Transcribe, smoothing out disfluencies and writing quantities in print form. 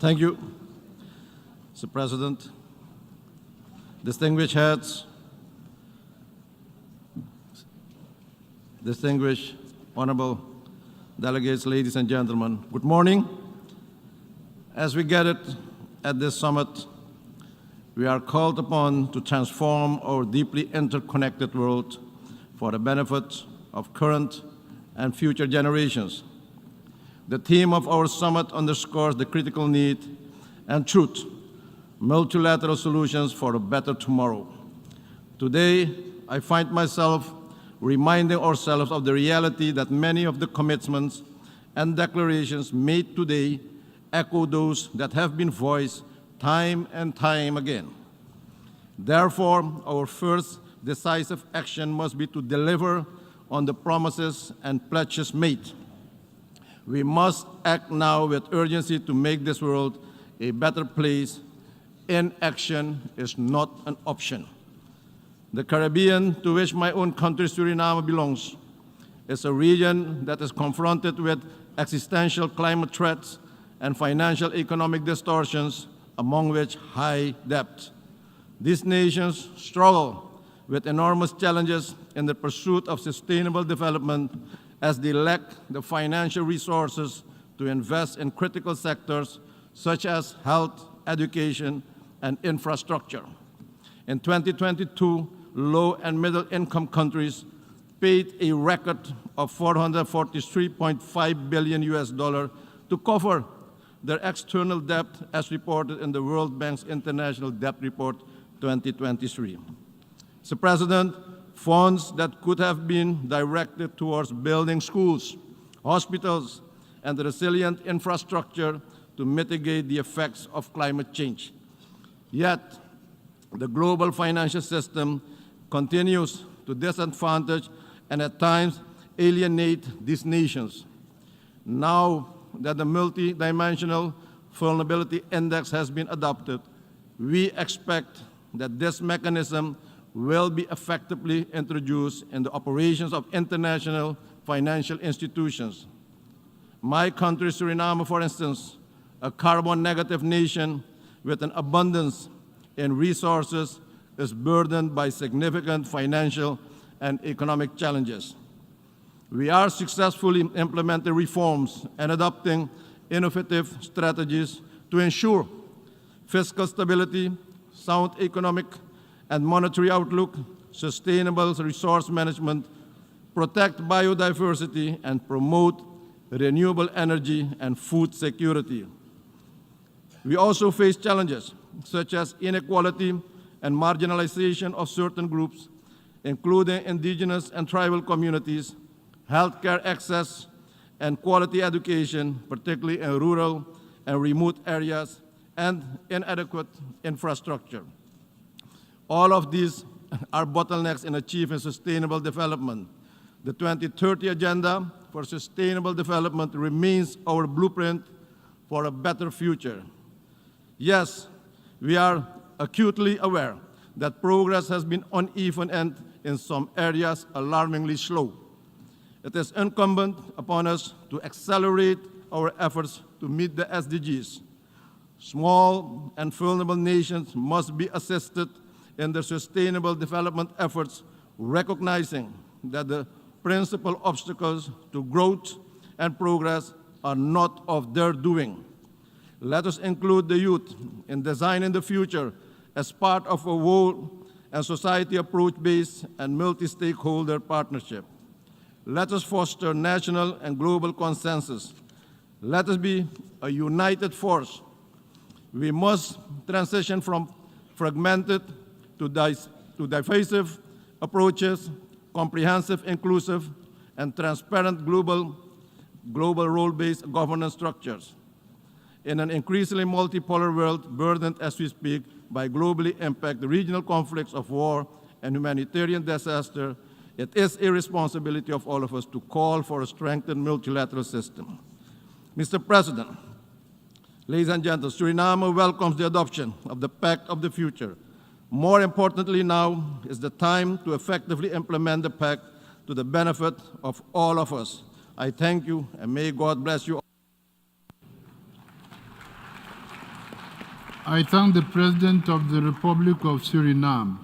Thank you, Mr. President. Distinguished heads, distinguished honorable delegates, ladies and gentlemen, good morning. As we gathered at this summit, we are called upon to transform our deeply interconnected world for the benefit of current and future generations. The theme of our summit underscores the critical need and truth, multilateral solutions for a better tomorrow. Today, I find myself reminding ourselves of the reality that many of the commitments and declarations made today echo those that have been voiced time and time again. Therefore, our first decisive action must be to deliver on the promises and pledges made. We must act now with urgency to make this world a better place. Inaction is not an option. The Caribbean, to which my own country, Suriname, belongs, is a region that is confronted with existential climate threats and financial economic distortions, among which high debt. These nations struggle with enormous challenges in the pursuit of sustainable development as they lack the financial resources to invest in critical sectors such as health, education, and infrastructure. In 2022, low and middle income countries paid a record of $443.5 billion to cover their external debt as reported in the World Bank's International Debt Report 2023. Mr. President, funds that could have been directed towards building schools, hospitals, and resilient infrastructure to mitigate the effects of climate change. Yet, the global financial system continues to disadvantage and at times alienate these nations. Now that the multidimensional vulnerability index has been adopted, we expect that this mechanism will be effectively introduced in the operations of international financial institutions. My country, Suriname, for instance, a carbon-negative nation with an abundance in resources, is burdened by significant financial and economic challenges. We are successfully implementing reforms and adopting innovative strategies to ensure fiscal stability, sound economic and monetary outlook, sustainable resource management, protect biodiversity, and promote renewable energy and food security. We also face challenges such as inequality and marginalization of certain groups, including indigenous and tribal communities, healthcare access, and quality education, particularly in rural and remote areas, and inadequate infrastructure. All of these are bottlenecks in achieving sustainable development. The 2030 Agenda for Sustainable Development remains our blueprint for a better future. Yes, we are acutely aware that progress has been uneven and in some areas alarmingly slow. It is incumbent upon us to accelerate our efforts to meet the SDGs. Small and vulnerable nations must be assisted in their sustainable development efforts, recognizing that the principal obstacles to growth and progress are not of their doing. Let us include the youth in designing the future as part of a whole and society approach-based and multi-stakeholder partnership. Let us foster national and global consensus. Let us be a united force. We must transition from fragmented to divisive approaches, comprehensive, inclusive, and transparent global role-based governance structures. In an increasingly multipolar world, burdened as we speak by globally impacted regional conflicts of war and humanitarian disaster, it is a responsibility of all of us to call for a strengthened multilateral system. Mr. President, ladies and gentlemen, Suriname welcomes the adoption of the Pact of the Future. More importantly now is the time to effectively implement the Pact to the benefit of all of us. I thank you, and may God bless you all. I thank the President of the Republic of Suriname